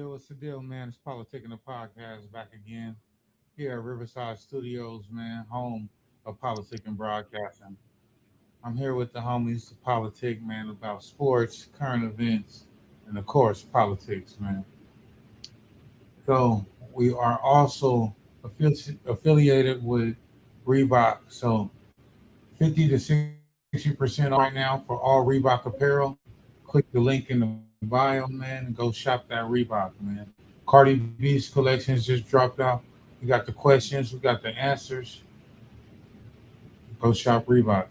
What's the deal, man? It's PolitiKan the podcast back again here at Riverside Studios, man, home of PolitiKan Broadcasting. I'm here with the homies, the politic, man, about sports, current events, and of course, politics, man. So we are also affiliated with Reebok. So 50 to 60% off right now for all Reebok apparel. Click the link in the bio, man, and go shop that Reebok, man. Cardi B's collections just dropped out. We got the questions, we got the answers. Go shop Reebok.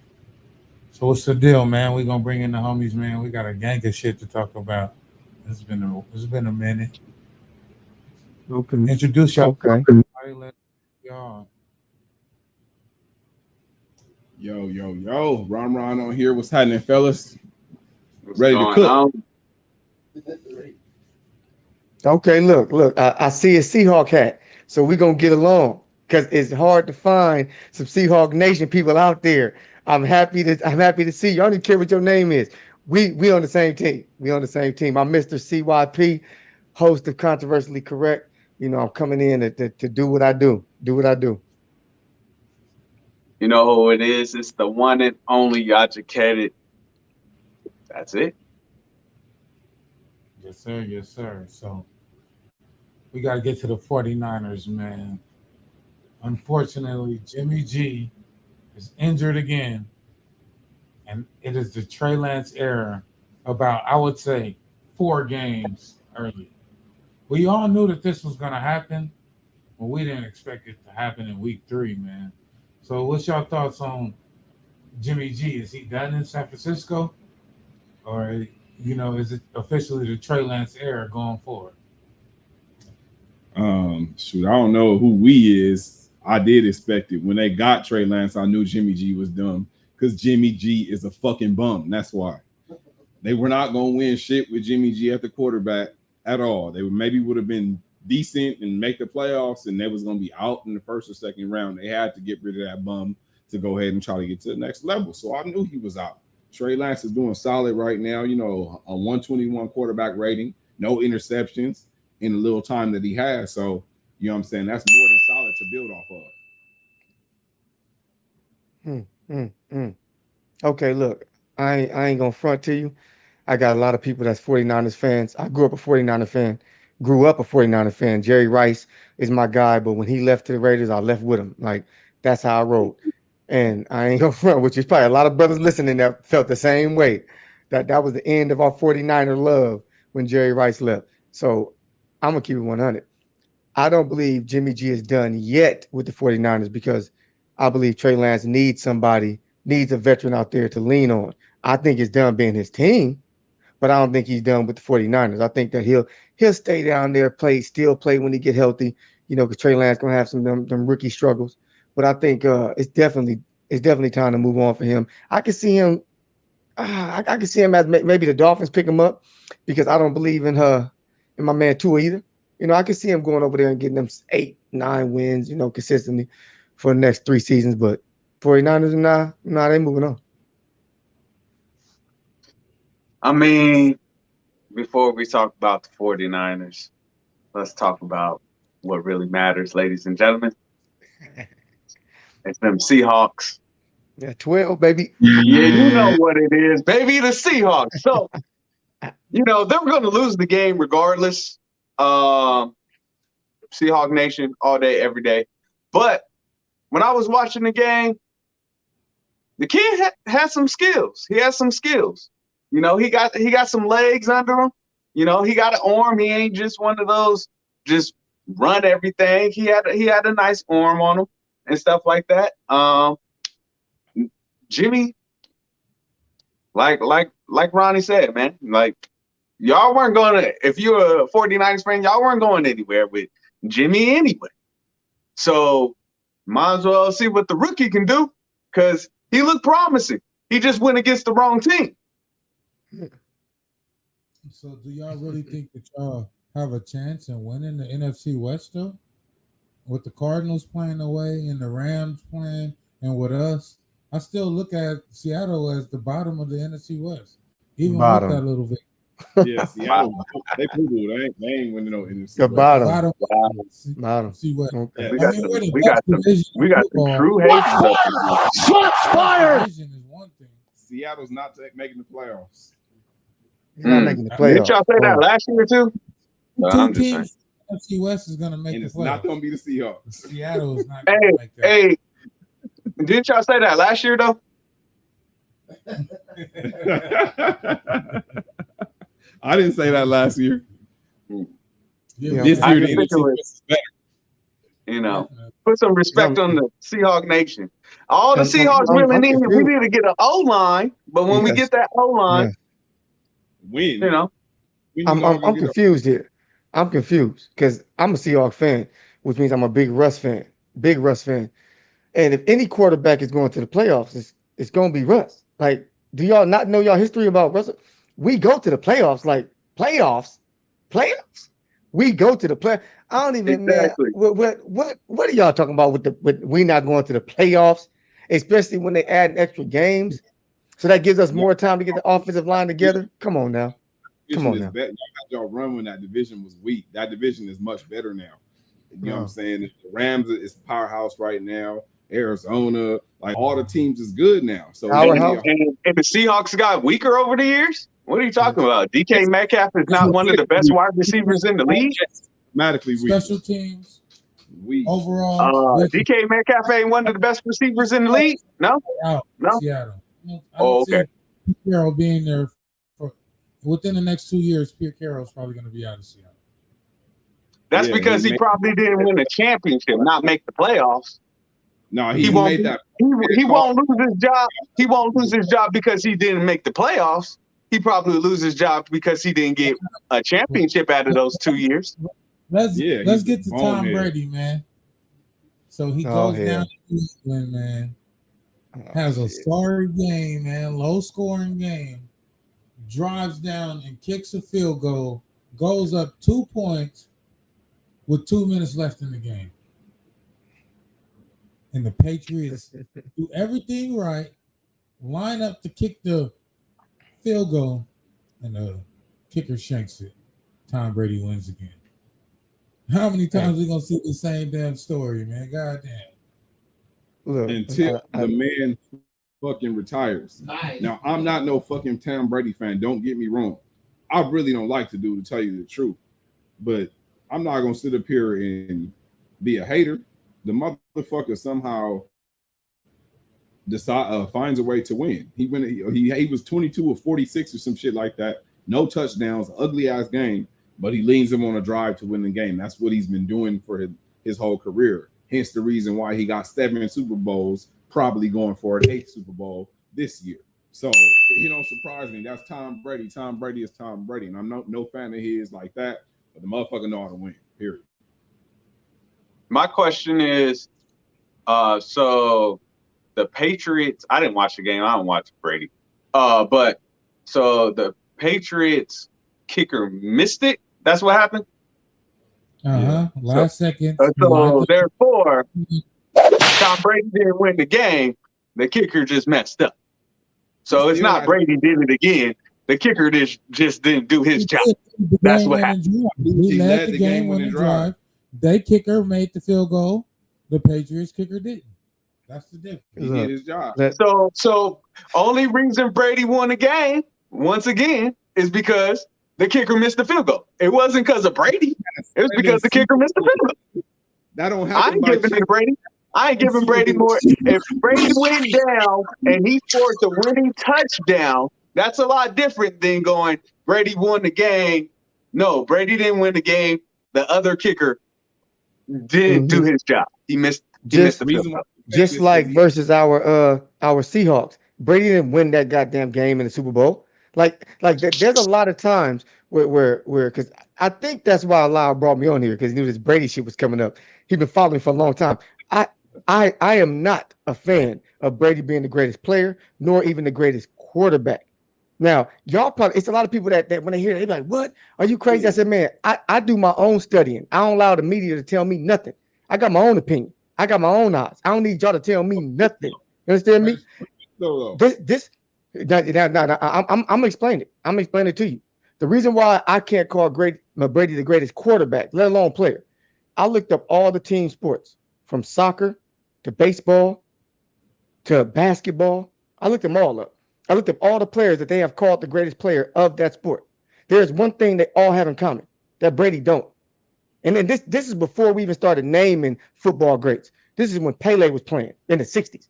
So what's the deal, man? We gonna bring in the homies, man. We got a gang of shit to talk about. It's been a minute. Okay. Introduce y'all. Okay. Y'all. Yo. Ron on here. What's happening, fellas? What's Ready to going cook. on? Okay, look. I see a Seahawk hat, so we're gonna get along because it's hard to find some Seahawk Nation people out there. I'm happy to see you. I don't even care what your name is. We on the same team. We on the same team. I'm Mr. CYP, host of Controversially Correct. You know, I'm coming in to do what I do. Do what I do. You know who it is? It's the one and only educated. That's it. Yes, sir. Yes, sir. So we got to get to the 49ers, man. Unfortunately, Jimmy G is injured again, and it is the Trey Lance era about, I would say, 4 games early. We all knew that this was going to happen, but we didn't expect it to happen in week 3, man. So what's your thoughts on Jimmy G? Is he done in San Francisco? Or, is it officially the Trey Lance era going forward? I don't know who we is. I did expect it. When they got Trey Lance, I knew Jimmy G was dumb because Jimmy G is a fucking bum. That's why. They were not going to win shit with Jimmy G at the quarterback at all. They maybe would have been decent and make the playoffs, and they was going to be out in the first or second round. They had to get rid of that bum to go ahead and try to get to the next level. So I knew he was out. Trey Lance is doing solid right now. A 121 quarterback rating, no interceptions in the little time that he has. So, you know what I'm saying? That's more than solid to build off of. Okay, look, I ain't gonna front to you. I got a lot of people that's 49ers fans. I grew up a 49er fan, grew up a 49er fan. Jerry Rice is my guy, but when he left to the Raiders, I left with him. Like, that's how I rolled. And I ain't gonna front, which is probably a lot of brothers listening that felt the same way. That was the end of our 49er love when Jerry Rice left. So I'm gonna keep it 100. I don't believe Jimmy G is done yet with the 49ers because I believe Trey Lance needs a veteran out there to lean on. I think it's done being his team, but I don't think he's done with the 49ers. I think that he'll stay down there, still play when he get healthy, because Trey Lance gonna have some them rookie struggles. But I think it's definitely time to move on for him. I can see him. I can see him as maybe the Dolphins pick him up because I don't believe in my man Tua either. I can see him going over there and getting them 8, 9 wins, consistently for the next 3 seasons. But 49ers, nah, they moving on. I mean, before we talk about the 49ers, let's talk about what really matters, ladies and gentlemen. It's them Seahawks. Yeah, 12, baby. Yeah, you know what it is, baby, the Seahawks. So, they're going to lose the game regardless. Seahawk Nation all day, every day. But when I was watching the game, the kid has some skills. He has some skills. He got some legs under him. He got an arm. He ain't just one of those just run everything. He had a nice arm on him and stuff like that. Jimmy, like like Ronnie said, man, like y'all weren't going to, if you're a 49ers fan, y'all weren't going anywhere with Jimmy anyway. So might as well see what the rookie can do because he looked promising. He just went against the wrong team. So do y'all really think that y'all have a chance in winning the NFC West though? With the Cardinals playing away and the Rams playing and with us, I still look at Seattle as the bottom of the NFC West, even with that little bit. Yeah, Seattle, they poo-poo. They ain't winning no NFC. The bottom. Bottom. See what? Okay. We got some true haters. Shots fired. Seattle's not making the playoffs. Not making the playoffs. Didn't y'all say that last year too? Two teams. NFC West is gonna make and the it's playoffs. not gonna be the Seahawks. Seattle is not gonna make that. Hey, didn't y'all say that last year though? I didn't say that last year. Yeah, This I year the just think NFC West is better. You know, put some respect on the Seahawk Nation. All the Seahawks really need, we need to get an O line, but when we get that O line, win. You know, I'm confused here. I'm confused because I'm a Seahawks fan, which means I'm a big Russ fan. And if any quarterback is going to the playoffs, it's going to be Russ. Like, do y'all not know y'all history about Russ? We go to the playoffs, like playoffs. We go to the play. I don't even exactly. What are y'all talking about with we not going to the playoffs, especially when they add extra games, so that gives us more time to get the offensive line together. Come on now. Y'all run when that division was weak. That division is much better now. You know what I'm saying? The Rams is powerhouse right now. Arizona, like all the teams is good now. So and the Seahawks got weaker over the years. What are you talking about? DK Metcalf is not one of the best wide receivers in the league. Automatically weak. Special teams. Weak. Overall, DK Metcalf ain't one of the best receivers in the league. No. Seattle. I don't see Pete Carroll being there for within the next 2 years. Pete Carroll's probably going to be out of Seattle. That's because he probably didn't win a championship, not make the playoffs. No, he won't. Made that. He won't lose his job. He won't lose his job because he didn't make the playoffs. He probably lose his job because he didn't get a championship out of those 2 years. Let's get to Tom Brady, man. So he goes down to Cleveland, man. Has a sorry game, man. Low scoring game. Drives down and kicks a field goal. Goes up 2 points with 2 minutes left in the game. And the Patriots do everything right, line up to kick the field goal, and the kicker shanks it. Tom Brady wins again. How many times we gonna see the same damn story, man? God damn. Look, until the man fucking retires. Nice. Now, I'm not no fucking Tom Brady fan. Don't get me wrong. I really don't like to do, to tell you the truth. But I'm not gonna sit up here and be a hater. The motherfucker somehow finds a way to win. He was 22 of 46 or some shit like that. No touchdowns, ugly ass game, but he leans him on a drive to win the game. That's what he's been doing for his whole career. Hence the reason why he got 7 Super Bowls, probably going for an 8th Super Bowl this year. So he don't surprise me. That's Tom Brady. Tom Brady is Tom Brady, and I'm no fan of his like that. But the motherfucker know how to win. Period. My question is, so the Patriots. I didn't watch the game. I don't watch Brady. But so the Patriots kicker missed it. That's what happened. Last second. So therefore, Tom Brady didn't win the game. The kicker just messed up. So it's not Brady did it again. The kicker just didn't do his job. That's what happened. He led the game winning drive. They kicker made the field goal. The Patriots kicker didn't. That's the difference. He did his job. So only reason Brady won the game once again is because the kicker missed the field goal. It wasn't because of Brady. It was because the kicker missed the field goal. That don't happen. I ain't giving it to Brady. I ain't giving Brady more. If Brady went down and he scored the winning touchdown, that's a lot different than going, Brady won the game. No, Brady didn't win the game. The other kicker didn't do his job. He missed the field goal. Just like versus our Seahawks. Brady didn't win that goddamn game in the Super Bowl. There's a lot of times where because I think that's why Lyle brought me on here because he knew this Brady shit was coming up. He's been following me for a long time. I I am not a fan of Brady being the greatest player, nor even the greatest quarterback. Now, y'all probably it's a lot of people that when they hear it, they're like, "What? Are you crazy?" I said, "Man, I do my own studying. I don't allow the media to tell me nothing. I got my own opinion. I got my own odds. I don't need y'all to tell me nothing. You understand me? This I'm explaining it. I'm explaining it to you. The reason why I can't call Brady the greatest quarterback, let alone player, I looked up all the team sports from soccer to baseball to basketball. I looked them all up. I looked up all the players that they have called the greatest player of that sport. There's one thing they all have in common that Brady don't. And then this is before we even started naming football greats. This is when Pele was playing in the 60s.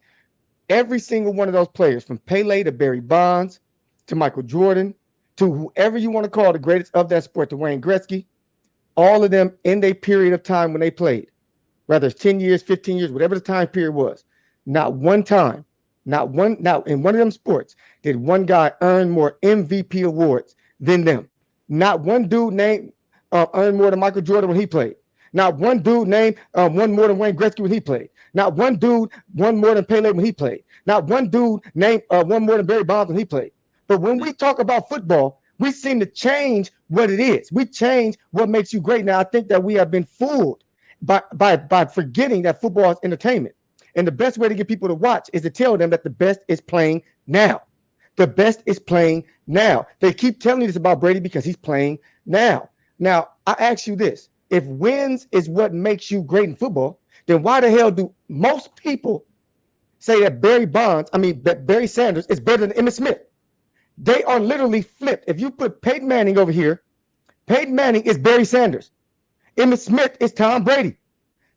Every single one of those players, from Pele to Barry Bonds to Michael Jordan to whoever you want to call the greatest of that sport, to Wayne Gretzky, all of them in their period of time when they played, whether it's 10 years, 15 years, whatever the time period was, not one time, not one, now in one of them sports, did one guy earn more MVP awards than them. Not one dude named earned more than Michael Jordan when he played. Not one dude named won more than Wayne Gretzky when he played. Not one dude won more than Pele when he played. Not one dude named won more than Barry Bonds when he played. But when we talk about football, we seem to change what it is. We change what makes you great. Now, I think that we have been fooled by forgetting that football is entertainment. And the best way to get people to watch is to tell them that the best is playing now. The best is playing now. They keep telling you this about Brady because he's playing now. Now, I ask you this. If wins is what makes you great in football, then why the hell do most people say that Barry Sanders is better than Emmitt Smith? They are literally flipped. If you put Peyton Manning over here, Peyton Manning is Barry Sanders. Emmitt Smith is Tom Brady.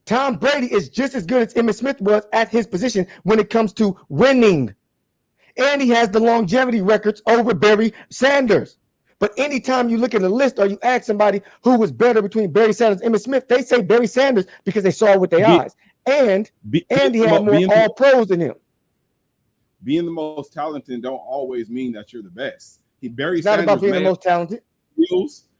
Tom Brady is just as good as Emmitt Smith was at his position when it comes to winning. And he has the longevity records over Barry Sanders. But anytime you look at the list or you ask somebody who was better between Barry Sanders and Emmitt Smith, they say Barry Sanders because they saw it with their eyes. And he had more all pros than him. Being the most talented don't always mean that you're the best. It's not about being the most talented.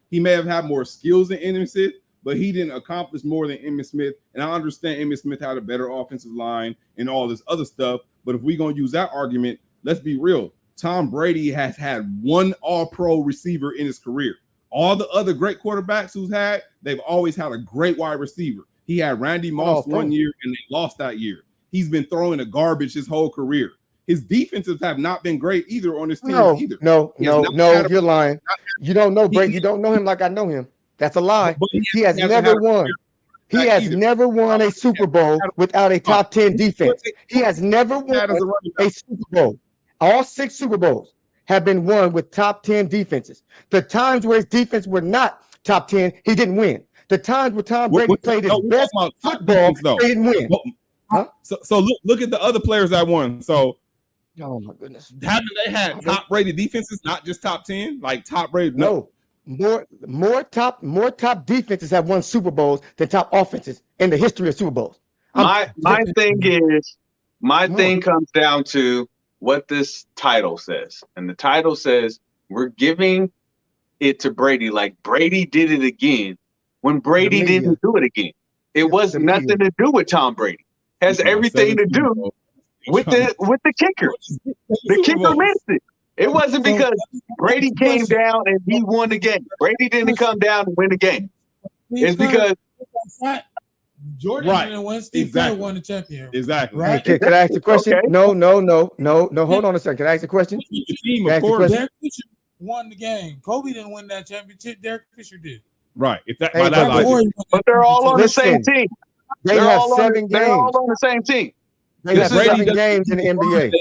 He may have had more skills than Emmitt Smith, but he didn't accomplish more than Emmitt Smith. And I understand Emmitt Smith had a better offensive line and all this other stuff. But if we're going to use that argument, let's be real. Tom Brady has had one all-pro receiver in his career. All the other great quarterbacks they've always had a great wide receiver. He had Randy Moss one year and they lost that year. He's been throwing the garbage his whole career. His defenses have not been great either on his team either. No, you're lying. You don't know Brady. You don't know him like I know him. That's a lie. He has never won. He has never won a Super Bowl without a top 10 defense. He has never won a Super Bowl. All 6 Super Bowls have been won with top 10 defenses. The times where his defense were not top 10, he didn't win. The times where Tom Brady played his best football, he didn't win. Huh? So look at the other players that won. So, oh my goodness, haven't they had top rated defenses, not just top 10, like top rated? No, more top defenses have won Super Bowls than top offenses in the history of Super Bowls. My thing comes down to what this title says. And the title says we're giving it to Brady like Brady did it again when Brady didn't do it again. It was nothing to do with Tom Brady. It has everything to do with the kicker. The kicker missed it. It wasn't because Brady came down and he won the game. Brady didn't come down and win the game. It's because Jordan didn't win. Steve Kerr won the championship. Exactly. Right? Could I ask a question? Okay. No. Hold on a second. Can I ask a question? Derek Fisher won the game. Kobe didn't win that championship. Derek Fisher did. Right. But they're all on the same team. They have 7 games. They're all on the same team. They have 7 games in the NBA.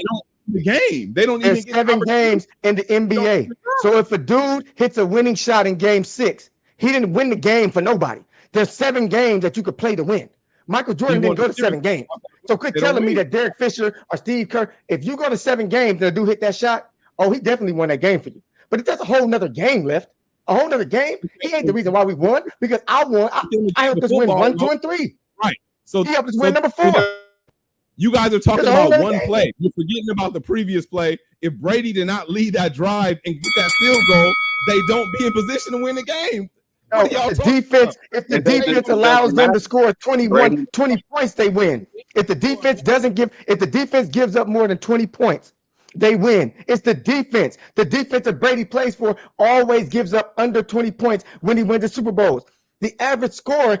They don't There's even 7 games in the NBA. So if a dude hits a winning shot in game 6, he didn't win the game for nobody. There's 7 games that you could play to win. Michael Jordan didn't go to 7 games. So quit telling me that Derek Fisher or Steve Kerr, if you go to 7 games and a dude hit that shot, he definitely won that game for you. But if there's a whole nother game left, a whole nother game, he ain't the reason why we won, because I won. I helped us win 1, 2, and 3. Right. So he helped us win number 4. You guys are talking There's a whole about other one game. play. You're forgetting about the previous play. If Brady did not lead that drive and get that field goal, they don't be in position to win the game. No, What are y'all if the talking defense, about? if the It doesn't- defense it allows doesn't them to matter. score 21, Brady. 20 points, they win. If the defense gives up more than 20 points, they win. It's the defense. The defense that Brady plays for always gives up under 20 points when he wins the Super Bowls. The average score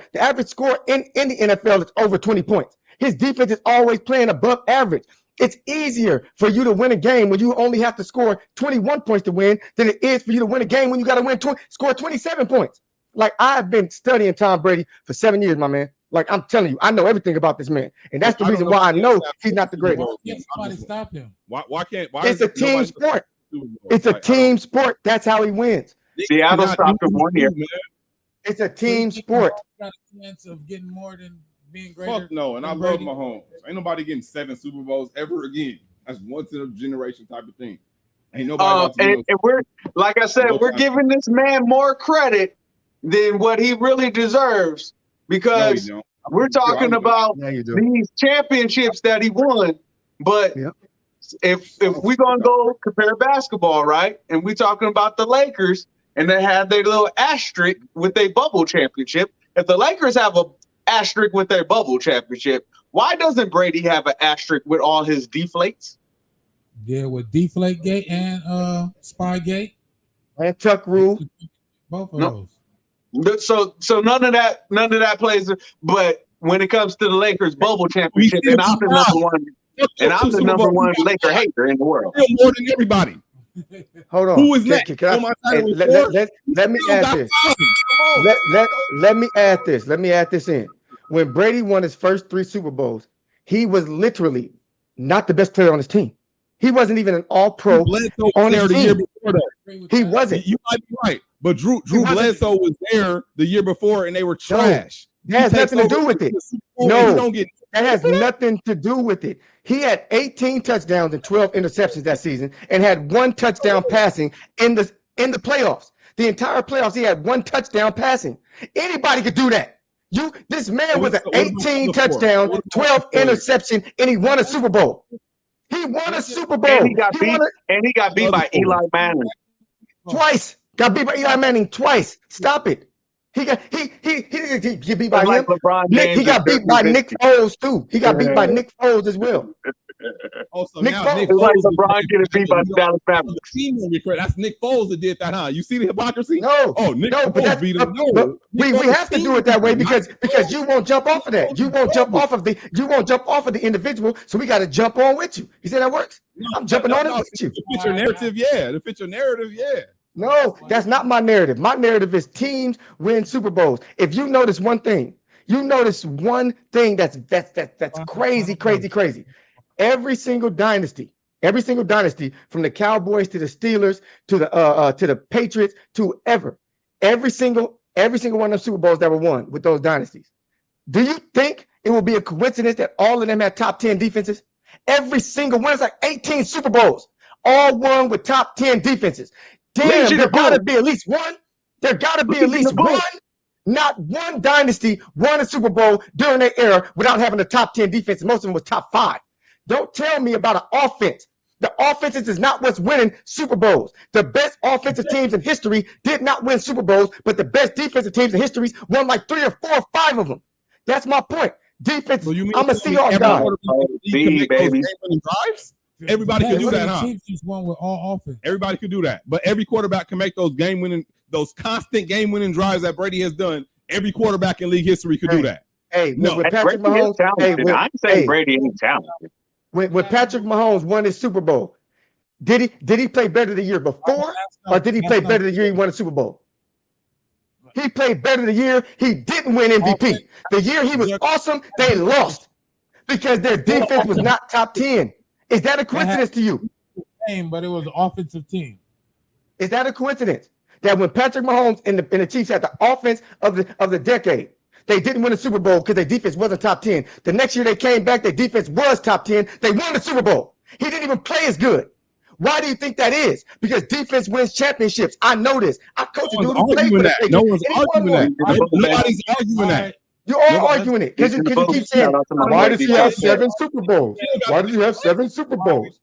in the NFL is over 20 points. His defense is always playing above average. It's easier for you to win a game when you only have to score 21 points to win than it is for you to win a game when you got to score 27 points. Like, I've been studying Tom Brady for 7 years, my man. Like, I'm telling you, I know everything about this man. And that's the reason why I know he's not the greatest. Why can't somebody stop him? Why can't? Why It's is a team nobody- sport. It's a team sport. That's how he wins. Seattle cannot stopped do him 1 year. man. It's a So you team think sport. Mahomes got a chance of getting more than being greater? Fuck no, and I than love Brady? Mahomes. Ain't nobody getting 7 Super Bowls ever again. That's once in a generation type of thing. Ain't nobody about to And we're, like I said, we're giving this man more credit than what he really deserves, because don't. we're talking about Yeah, you do. these championships that he won. But Yep. if we're gonna go compare basketball, right, and we're talking about the Lakers, and they had their little asterisk with their bubble championship. If the Lakers have a asterisk with their bubble championship, why doesn't Brady have an asterisk with all his deflates? Yeah, with Deflategate and Spygate, And Chuck Rule. both of No. those. So none of that plays. But when it comes to the Lakers bubble championship, and I'm the number one, and I'm the number one Laker hater in the world. More than everybody. Hold on. Who is next? Can I- On my title hey, report, let me Still add got this. 5. Come on. Let me add this. Let me add this in. When Brady won his first 3 Super Bowls, he was literally not the best player on his team. He wasn't even an all-pro Bledsoe on was there his the year team. before that. He wasn't. You might be right, but Drew wasn't. Bledsoe was there the year before, and they were trash. That has He takes nothing to do over with it. the Super Bowl, No. and he don't get That has nothing to do with it. He had 18 touchdowns and 12 interceptions that season, and had 1 touchdown passing in the playoffs. The entire playoffs, he had 1 touchdown passing. Anybody could do that. This man was an 18 touchdown, 12 interception, and he won a Super Bowl. He won a Super Bowl. And he got He beat. won And he got beat by Eli Manning. twice. Got beat by Eli Manning twice. Stop it. He didn't get beat by Like him. LeBron Nick, James he got and beat Dirk by Nowitzki. Nick Foles too. He got beat by Nick Foles as well. Also, Nick now Foles. Nick It's like Foles is- LeBron getting beat by the Dallas Mavericks. the team will be correct. That's Nick Foles that did that, huh? You see the hypocrisy? No, Oh, Nick no, but Foles beat him. but we have to do it that way because you won't jump off of that. You won't jump off of the individual. So we got to jump on with you. You see that works? I'm jumping on it with you. To fit your narrative, yeah. To fit your narrative, yeah. No, that's not my narrative. My narrative is teams win Super Bowls. If you notice one thing, that's crazy. Every single dynasty from the Cowboys to the Steelers to the Patriots to every single one of the Super Bowls that were won with those dynasties. Do you think it will be a coincidence that all of them had top 10 defenses? Every single one is like 18 Super Bowls, all won with top 10 defenses. Damn, Legion there of gotta Boom. be at least one. There gotta be at Legion least of Boom. one. Not one dynasty won a Super Bowl during their era without having a top 10 defense. Most of them was top 5. Don't tell me about an offense. The offenses is not what's winning Super Bowls. The best offensive teams in history did not win Super Bowls, but the best defensive teams in history won like 3 or 4 or 5 of them. That's my point. Defense. So you mean I'm a to tell me Seahawks every guy. quarterback in the league can make those baby. game-winning drives? Everybody can do that, huh? The Chiefs just won with all offense. Everybody could do that, but every quarterback can make those constant game-winning drives that Brady has done. Every quarterback in league history could do that. Hey, No, with And Patrick Brady is Mahomes, talented. I ain't saying Brady ain't talented. when Patrick Mahomes won his Super Bowl, did he play better the year before, or did he play better the year he won a Super Bowl? He played better the year he didn't win MVP. The year he was awesome, they lost because their defense was not top 10. Is that a coincidence to you? But it was an offensive team. Is that a coincidence that when Patrick Mahomes and the Chiefs had the offense of the decade, they didn't win a Super Bowl because their defense wasn't top 10. The next year they came back, their defense was top 10. They won the Super Bowl. He didn't even play as good. Why do you think that is? Because defense wins championships. I know this. I coached a dude who played for the Patriots. No one's arguing that. And he won one. Nobody's arguing that. You are Nobody- arguing it because In the you book, keep saying, shout out to my why boy does he D-Top have Tech. 7 Super Bowls? Why does he have 7 Super Bowls?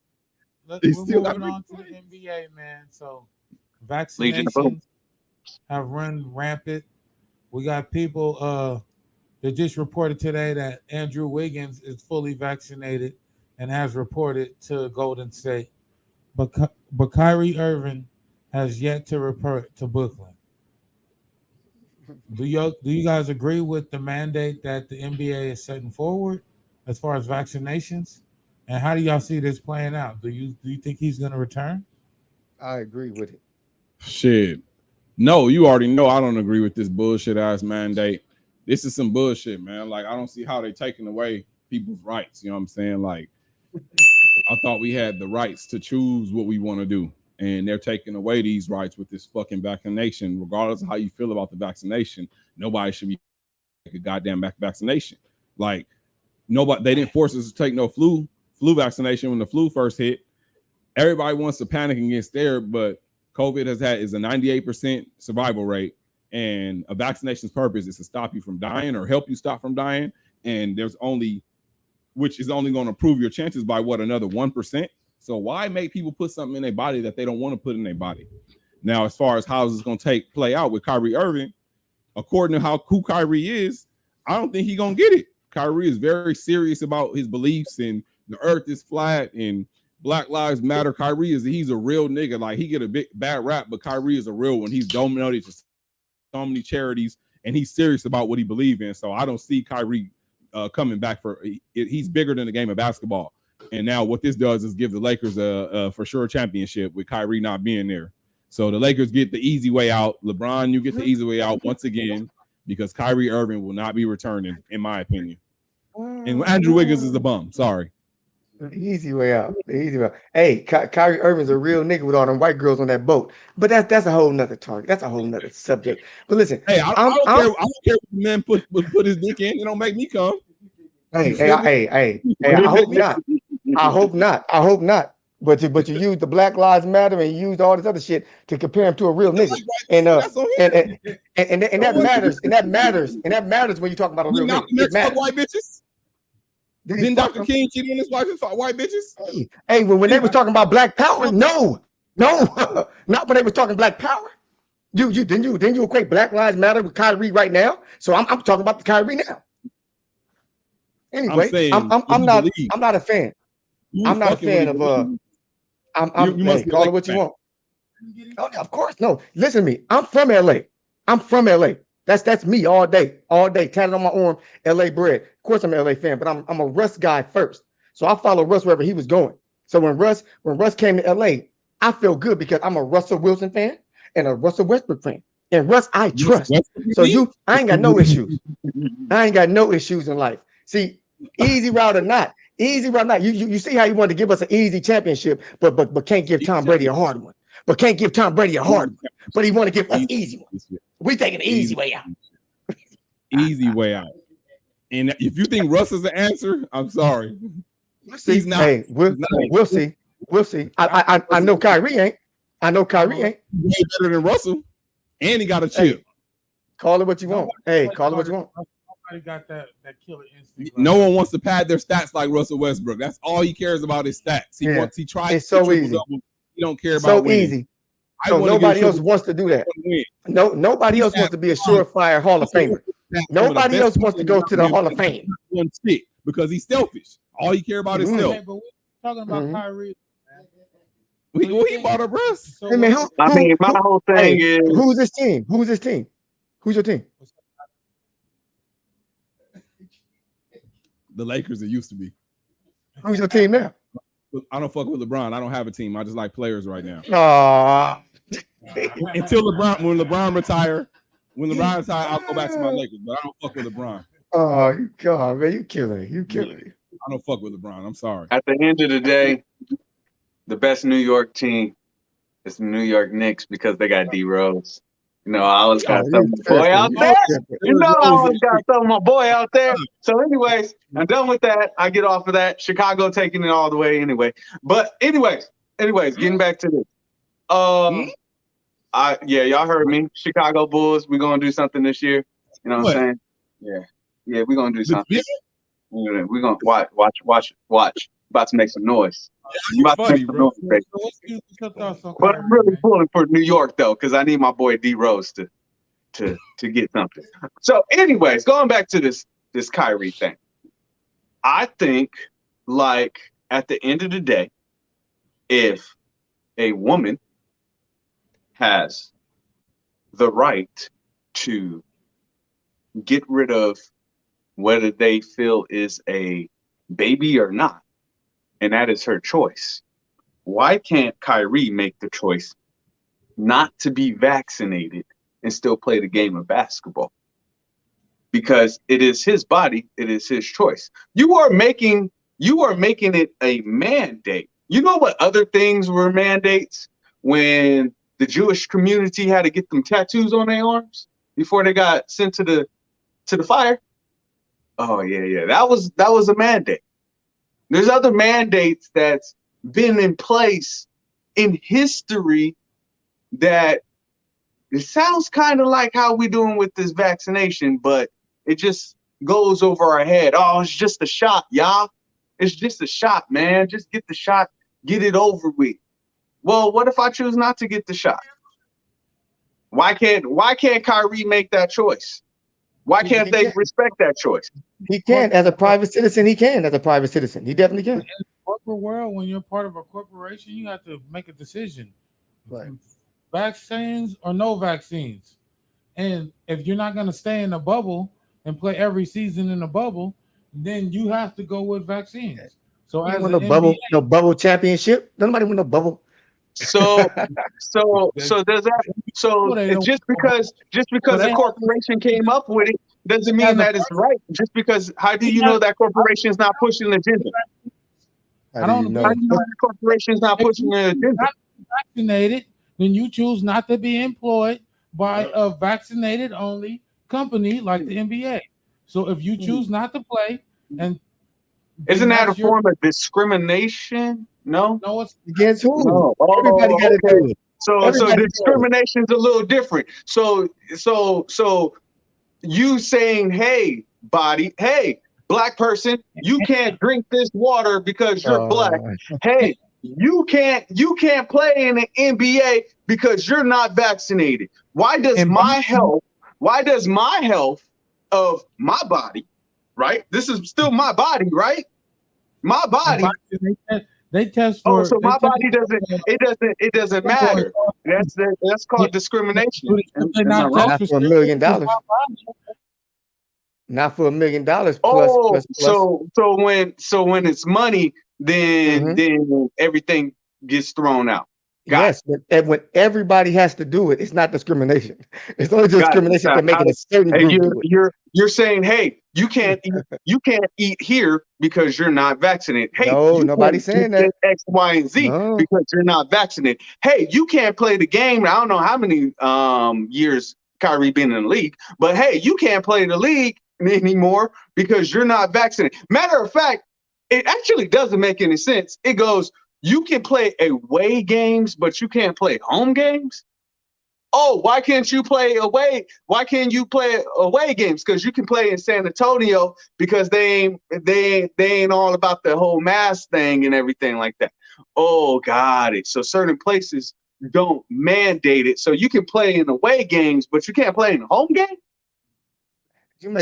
We're still got moving on to the NBA, man. So Legion of Boom. vaccinations have run rampant. We got people that just reported today that Andrew Wiggins is fully vaccinated and has reported to Golden State. But Kyrie Irving has yet to report to Brooklyn. Do you guys agree with the mandate that the NBA is setting forward as far as vaccinations? And how do y'all see this playing out? Do you think he's going to return? I agree with it. Shit. No, you already know I don't agree with this bullshit ass mandate. This is some bullshit, man. Like, I don't see how they taking away people's rights. You know what I'm saying? Like, I thought we had the rights to choose what we want to do. And they're taking away these rights with this fucking vaccination. Regardless of how you feel about the vaccination, nobody should be a goddamn vaccination. Like, nobody, they didn't force us to take no flu vaccination when the flu first hit. Everybody wants to panic against there, but COVID is a 98% survival rate, and a vaccination's purpose is to stop you from dying or help you stop from dying. And which is only going to improve your chances by another 1%. So why make people put something in their body that they don't want to put in their body? Now, as far as how this is going to play out with Kyrie Irving, according to who Kyrie is, I don't think he's going to get it. Kyrie is very serious about his beliefs, and the earth is flat, and Black Lives Matter. He's a real nigga. Like, he get a bad rap, but Kyrie is a real one. He's donated to so many charities, and he's serious about what he believes in. So I don't see Kyrie coming back he's bigger than the game of basketball. And now what this does is give the Lakers a for sure championship with Kyrie not being there. So the Lakers get the easy way out. LeBron, you get the easy way out once again, because Kyrie Irving will not be returning, in my opinion. And Andrew Wiggins is a bum. Sorry. The easy way out. The easy way out. Hey, Kyrie Irving's a real nigga with all them white girls on that boat. But that's a whole nother target. That's a whole nother subject. But listen, hey, I don't care. I don't care what the man put his dick in. It don't make me come. Hey, I hope not. I hope not. But you use the Black Lives Matter and you use all this other shit to compare him to a real nigga. And that matters. And that matters when you talk about a real nigga. It matters. White bitches. Didn't Dr. King cheat on his wife and fuck white bitches? Hey, when they was talking about Black Power, no, not when they was talking Black Power. You equate Black Lives Matter with Kyrie right now? So I'm talking about the Kyrie now. Anyway, I'm not a fan. I'm not a fan of you must call it what you want. Oh, of course, no. Listen to me. I'm from LA. That's me all day, tatted on my arm, LA bread. Of course, I'm an LA fan, but I'm a Russ guy first. So I follow Russ wherever he was going. So when Russ came to LA, I feel good because I'm a Russell Wilson fan and a Russell Westbrook fan. And Russ, I trust. So I ain't got no issues. I ain't got no issues in life. See, easy route or not. You see how he wanted to give us an easy championship, but can't give Tom Brady a hard one. But he want to give us easy ones. We taking the easy way out. Easy way out. And if you think Russ is the answer, I'm sorry. He's not. Hey, we'll see. I know Kyrie ain't. Way better than Russell. And he got a chip. Hey, call it what you want. Call it what you want. Nobody got that killer instinct. No one wants to pad their stats like Russell Westbrook. That's all he cares about is stats. He tries. It's so easy. He don't care about winning. Easy. So nobody else wants to do that. Nobody else wants to be a surefire Hall of Famer. Nobody else wants to go to the Hall of Fame. One stick because he's selfish. All he care about is self. But we're talking about Kyrie. He bought a breast. Hey man, my whole thing is who's this team? Who's your team? The Lakers. It used to be. Who's your team now? I don't fuck with LeBron. I don't have a team. I just like players right now. Until when LeBron retire, I'll go back to my Lakers. But I don't fuck with LeBron. Oh God, man, you killing me. I don't fuck with LeBron. I'm sorry. At the end of the day, the best New York team is the New York Knicks because they got D Rose. You know, I always got some boy out there. I always got some of my boy out there. So, anyways, I'm done with that. I get off of that. Chicago taking it all the way anyway. But anyways, getting back to this. Y'all heard me. Chicago Bulls. We're gonna do something this year. You know what I'm saying? Yeah. Yeah, we're gonna do The something. Vision? We're gonna watch. About to make some noise. You About to funny, make some bro. noise, baby. So what's your thoughts on But Kyrie, I'm really man? pulling for New York though, because I need my boy D Rose to get something. So, anyways, going back to this Kyrie thing, I think like at the end of the day, if a woman has the right to get rid of whether they feel is a baby or not, and that is her choice, why can't Kyrie make the choice not to be vaccinated and still play the game of basketball? Because it is his body, it is his choice. You are making it a mandate. You know what other things were mandates when the Jewish community had to get them tattoos on their arms before they got sent to the fire? Oh yeah. That was a mandate. There's other mandates that's been in place in history that it sounds kind of like how we doing with this vaccination, but it just goes over our head. Oh, it's just a shot, y'all. It's just a shot, man. Just get the shot, get it over with. Well, what if I choose not to get the shot? Why can't Kyrie make that choice? Why can't they respect that choice? He can as a private citizen. He can as a private citizen. He definitely can. In the corporate world, when you're part of a corporation, you have to make a decision. Right. Vaccines or no vaccines. And if you're not going to stay in a bubble and play every season in a bubble, then you have to go with vaccines. So You as want an no bubble, NBA, no bubble championship. Nobody want no bubble. So does that Well, just because Well, a corporation came up with it doesn't mean that it's right. Just because how do you know that corporation is not pushing the agenda? I don't know? How do you know that corporation is not pushing the agenda? not vaccinated, then you choose not to be employed by a vaccinated only company like the NBA. So if you choose not to play, and isn't that a form of discrimination? No. No, it's Against who? No. Everybody got to do it. So Everybody discrimination is a little different. So you saying, hey, black person, you can't drink this water because you're black. Hey, you can't play in the NBA because you're not vaccinated. Why does my health of my body, right? This is still my body, right? My body. They test for. So my body doesn't matter. That's called discrimination. Not for $1 million. Not for $1 million plus. Oh, so when it's money, then everything gets thrown out. Yes, but when everybody has to do it, it's not discrimination. It's only discrimination for making a certain group do it. You're saying, hey, you can't eat here because you're not vaccinated. Hey, no, nobody's saying that. X, Y, and Z because you're not vaccinated. Hey, you can't play the game. I don't know how many years Kyrie been in the league, but hey, you can't play the league anymore because you're not vaccinated. Matter of fact, it actually doesn't make any sense. It goes, you can play away games, but you can't play home games. Oh, why can't you play away? Why can't you play away games? Because you can play in San Antonio because they ain't all about the whole mask thing and everything like that. Oh, got it. So certain places don't mandate it. So you can play in away games, but you can't play in home games.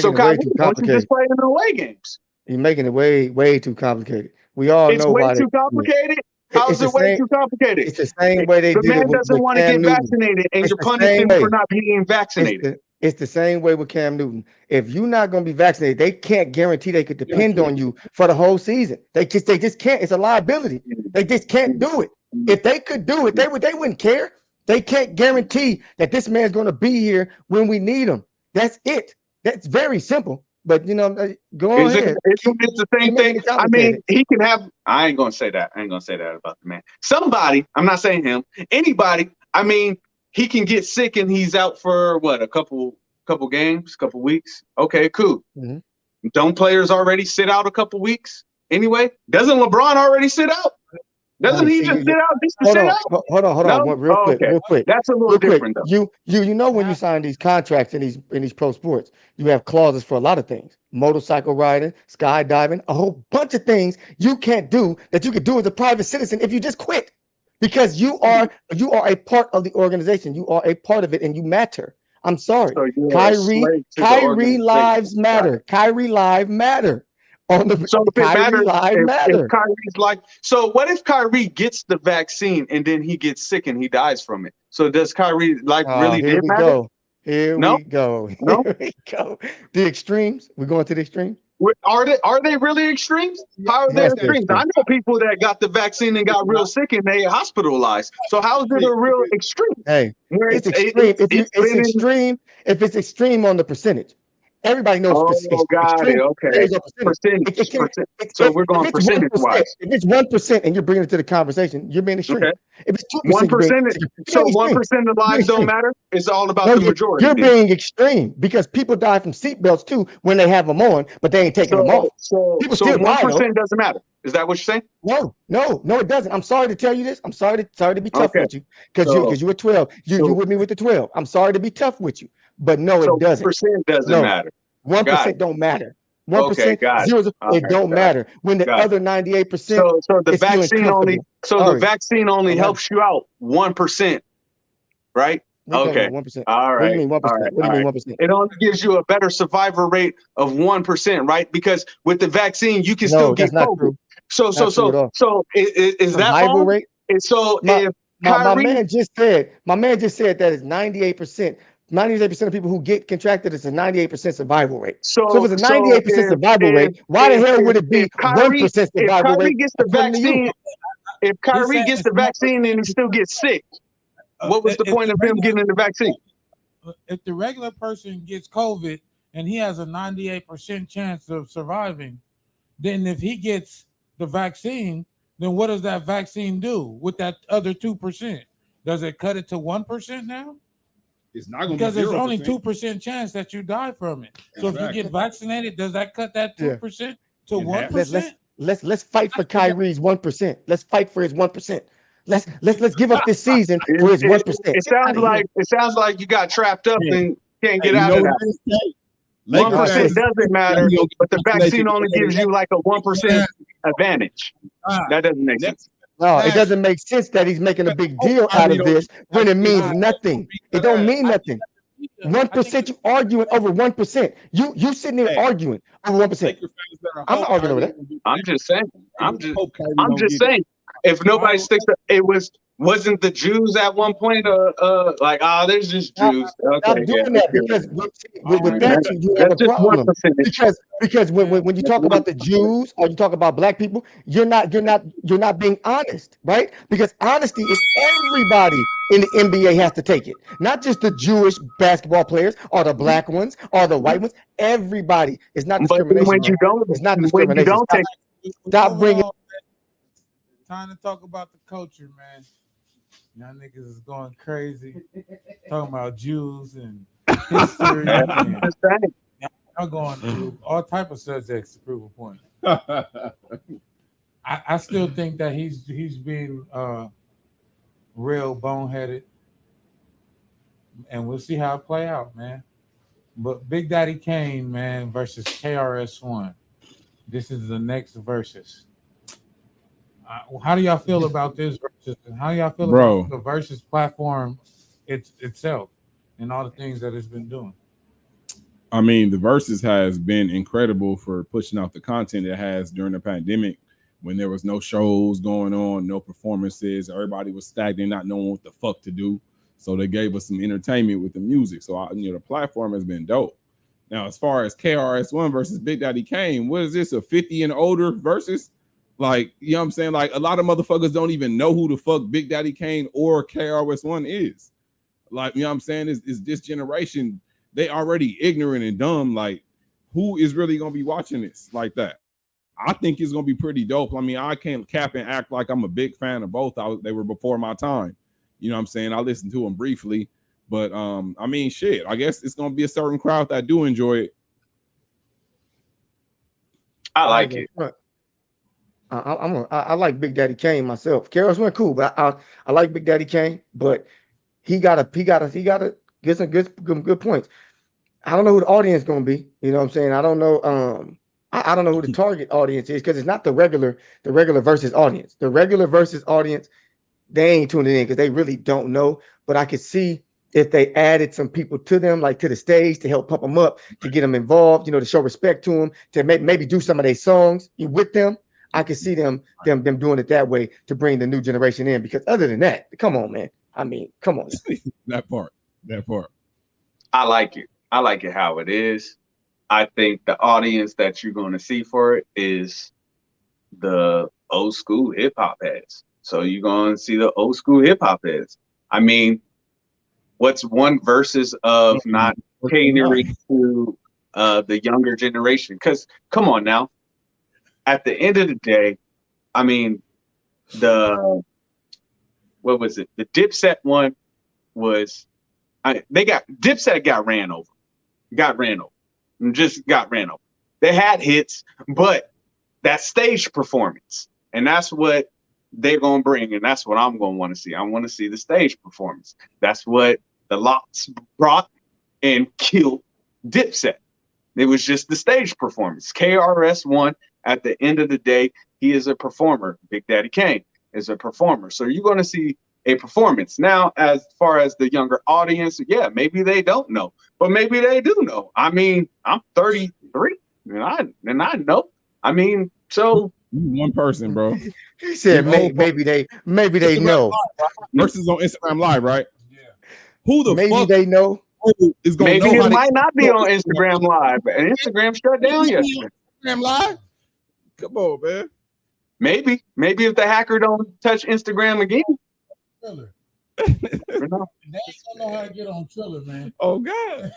So Kyrie, why don't you just play in away games? You're making it way too complicated. We all know why. It's way too complicated. How is it way too complicated? It's the same way they did it. The man doesn't want to get vaccinated, and you're punishing him for not being vaccinated. It's the same way with Cam Newton. If you're not going to be vaccinated, they can't guarantee they could depend on you for the whole season. They just can't. It's a liability. They just can't do it. If they could do it, they wouldn't care. They can't guarantee that this man's going to be here when we need him. That's it. That's very simple. But go ahead. It's the same thing. I mean, he can have. I ain't gonna say that. I ain't gonna say that about the man. Somebody. I'm not saying him. Anybody. I mean, he can get sick and he's out for what, a couple games, couple weeks. Okay, cool. Mm-hmm. Don't players already sit out a couple weeks anyway? Doesn't LeBron already sit out? Doesn't he just sit out just to Hold sit on, out? hold on, No? real Oh, quick, okay. real quick. That's a little Real quick, different, though. you know when you sign these contracts in these pro sports, you have clauses for a lot of things: motorcycle riding, skydiving, a whole bunch of things you can't do that you could do as a private citizen if you just quit, because you are a part of the organization, you are a part of it, and you matter. I'm sorry, So you're a Kyrie. slave to the Kyrie organization. lives matter. Kyrie lives matter. On the So if it Kyrie matters, lives if matter. Kyrie's like, so what if Kyrie gets the vaccine and then he gets sick and he dies from it? So does Kyrie life really Here did we matter? go. Here No, we go. no. Here we go. The extremes. We're going to the extreme. Are they really extremes? How are they Yes, they're extremes? I extreme. know people that got the vaccine and got real sick and they hospitalized. So how is it a real extreme? Hey, Where it's extreme. it's been in. If it's extreme on the percentage. Everybody knows Oh, got extreme it. Okay, is a percentage. percentage. So If we're going it's percentage 1%, wise. if it's 1% and you're bringing it to the conversation, you're being extreme. Okay, If it's 2%, 1%. you're So being extreme. 1% of You're being lives don't extreme. matter. It's all about No, the majority. you're Then. being extreme, because people die from seatbelts too when they have them on, but they ain't taking them off. People still die though. 1% doesn't matter. Is that what you're saying? No, it doesn't. I'm sorry to tell you this. I'm sorry to be tough Okay. with you, because So you were 12. You with me with the 12. I'm sorry to be tough with you, but no, it doesn't. 1% doesn't No, matter. 1% don't matter. Okay, 1%, got it. 0, All it right, don't got it. matter. When the Got it. other 98% So the is feeling vaccine only. comfortable. So the vaccine only helps you out 1%, right? What are you talking Okay. about 1%? All What do you right. mean 1%? All right. What do you mean 1%? It only gives you a better survivor rate of 1%, right? Because with the vaccine, you can still No, get that's not COVID. true. So Not true at all. is that Survival wrong? rate? And so My if my Kyrie, man just said that it's 98%. 98% of people who get contracted, it's a 98% survival rate. So if it's a 98% survival rate, why the hell would it be 1% survival rate gets the according to you? vaccine, if Kyrie gets the vaccine and he still gets sick, what was the point of him getting the vaccine? If the regular person gets COVID and he has a 98% chance of surviving, then if he gets the vaccine, then what does that vaccine do with that other 2%? Does it cut it to 1% now? It's not going because to be 0%. there's only 2% chance that you die from it. So if you get vaccinated, does that cut that 2% to 1%? Let's fight for Kyrie's 1%. Let's fight for his 1%. Let's give up this season for his 1%. It sounds like you got trapped up and can't get out of that. 1% doesn't matter, but the vaccine only gives you like a 1% advantage. That doesn't make sense. No, it doesn't make sense that he's making a big deal out of this when it means nothing. It don't mean nothing. 1%, you arguing over 1%. You sitting there arguing over 1%. I'm not arguing over that. I'm just saying. I'm just saying. If nobody sticks, wasn't the Jews at one point like, there's just Jews. Stop doing that, because with that you have a problem. Because when you talk about the Jews or you talk about black people, you're not being honest, right? Because honesty is everybody in the NBA has to take it, not just the Jewish basketball players or the black ones or the white ones. Everybody. It's not discrimination. When you don't, it's not discrimination. When you don't stop bringing. Time to talk about the culture, man. Y'all niggas is going crazy, talking about Jews and history. I'm going through all type of subjects to prove a point. I still think that he's being real boneheaded, and we'll see how it play out, man. But Big Daddy Kane, man, versus KRS-One. This is the next versus. How do y'all feel about this versus? And how y'all feel about the versus platform itself and all the things that it's been doing? I mean, the Verzuz has been incredible for pushing out the content it has during the pandemic, when there was no shows going on, no performances, everybody was stagnant, not knowing what the fuck to do. So they gave us some entertainment with the music. So the platform has been dope. Now, as far as KRS-One versus Big Daddy Kane, what is this, a 50 and older versus? Like, you know what I'm saying? Like, a lot of motherfuckers don't even know who the fuck Big Daddy Kane or KRS-One is. Like, you know what I'm saying? Is this generation, they already ignorant and dumb. Like, who is really going to be watching this like that? I think it's going to be pretty dope. I mean, I can't cap and act like I'm a big fan of both. They were before my time. You know what I'm saying? I listened to them briefly. But, I mean, shit, I guess it's going to be a certain crowd that do enjoy it. I like it. I like Big Daddy Kane myself. Karras went cool, but I like Big Daddy Kane, but he gotta get some good points. I don't know who the audience is gonna be. You know what I'm saying? I don't know. I don't know who the target audience is because it's not the regular versus audience. The regular versus audience, they ain't tuning in because they really don't know. But I could see if they added some people to them, like to the stage, to help pump them up, to get them involved, to show respect to them, to maybe do some of their songs with them. I could see them doing it that way to bring the new generation in. Because other than that, come on, man. I mean, come on. That part. I like it. I like it how it is. I think the audience that you're going to see for it is the old school hip hop heads. So you're going to see the old school hip hop heads. I mean, what's one versus of not catering to the younger generation? Because come on now, at the end of the day, I mean, what was it? The Dipset one was Dipset got ran over. They had hits, but that stage performance, and that's what they're gonna bring, and that's what I'm gonna want to see. I want to see the stage performance. That's what the Lots brought and killed Dipset. It was just the stage performance. KRS One, at the end of the day, he is a performer. Big Daddy Kane is a performer. So you're gonna see a performance. Now, as far as the younger audience, yeah, maybe they don't know, but maybe they do know. I mean, I'm 33, and I know. I mean, so one person, bro. He said maybe they know. Versus on Instagram Live, right? Yeah. Who the maybe fuck they know is gonna maybe know it might not be on Instagram Live, and Instagram shut down yesterday. Instagram Live? Come on, man. Maybe if the hacker don't touch Instagram again. Triller. No. They ain't gonna know how to get on Triller, man. Oh God.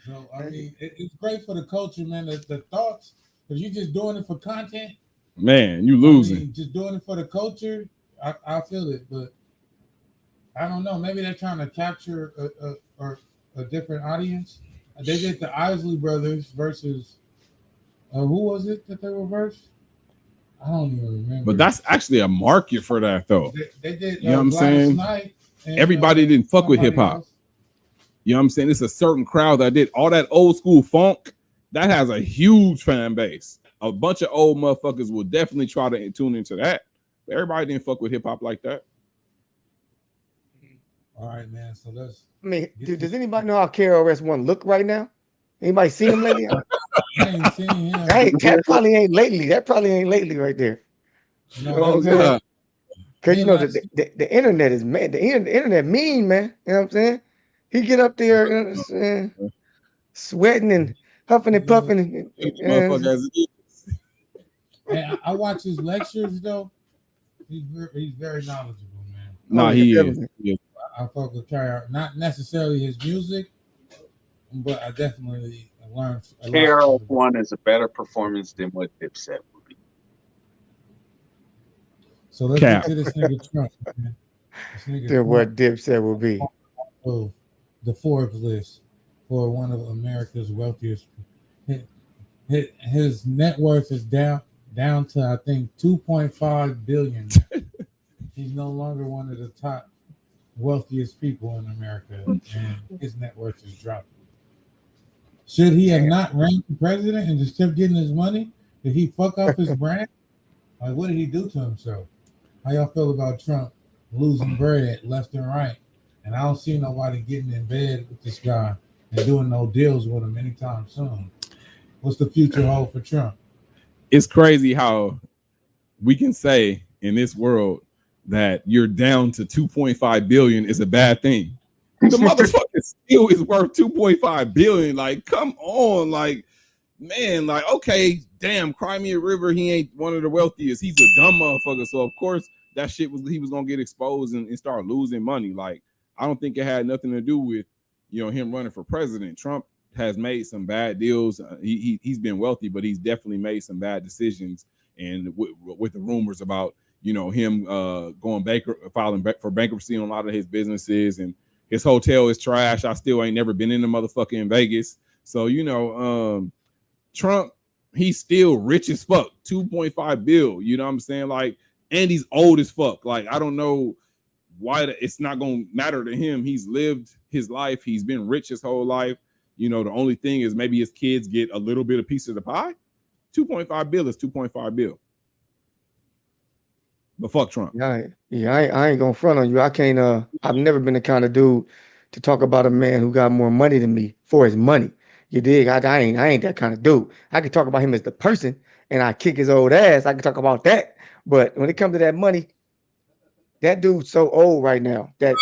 So I mean, it's great for the culture, man. The thoughts, because you're just doing it for content. Man, you losing. I mean, just doing it for the culture. I feel it, but I don't know. Maybe they're trying to capture a different audience. They did the Isley Brothers versus who was it that they were versus? I don't even remember. But that's actually a market for that, though. They did. You know what I'm saying? And, everybody didn't fuck with hip hop. You know what I'm saying? It's a certain crowd that did all that old school funk. That has a huge fan base. A bunch of old motherfuckers will definitely try to tune into that. But everybody didn't fuck with hip hop like that. All right, man. So let's. I mean, dude, does anybody know how KRS One look right now? Anybody seen him lately? I ain't seen him. That probably ain't lately. That probably ain't lately right there. No, because the internet is mad. The internet mean, man. You know what I'm saying? He get up there, you know what I'm saying, sweating and huffing and puffing. And I watch his lectures though. He's very knowledgeable, man. No, he is. I fuck with Kyrie, not necessarily his music, but I definitely learned. KRS One is a better performance than what Dipset would be. So let's get to this nigga Trump, man. Than what Dipset will be. Of the Forbes list for one of America's wealthiest. His net worth is down to I think 2.5 billion. He's no longer one of the top wealthiest people in America, and his net worth is dropping. Should he have not ran for president and just kept getting his money? Did he fuck up his brand? Like, what did he do to himself? How y'all feel about Trump losing bread left and right? And I don't see nobody getting in bed with this guy and doing no deals with him anytime soon. What's the future hold for Trump? It's crazy how we can say in this world that you're down to 2.5 billion is a bad thing. The motherfucker still is worth 2.5 billion. Like, come on, like, man, like, okay, damn, Crimea River, he ain't one of the wealthiest. He's a dumb motherfucker. So of course that shit he was gonna get exposed and start losing money. Like, I don't think it had nothing to do with, him running for president. Trump has made some bad deals. He's been wealthy, but he's definitely made some bad decisions. And with the rumors about, him going filing for bankruptcy on a lot of his businesses, and his hotel is trash. I still ain't never been in the motherfucker in Vegas. So, Trump he's still rich as fuck. 2.5 bill. You know what I'm saying? Like, and he's old as fuck. Like, I don't know why it's not gonna matter to him. He's lived his life. He's been rich his whole life. You know, the only thing is maybe his kids get a little bit of piece of the pie. 2.5 bill is 2.5 bill. But fuck Trump. I ain't gonna front on you. I can't. I've never been the kind of dude to talk about a man who got more money than me for his money. You dig? I ain't that kind of dude. I can talk about him as the person, and I kick his old ass. I can talk about that. But when it comes to that money, that dude's so old right now that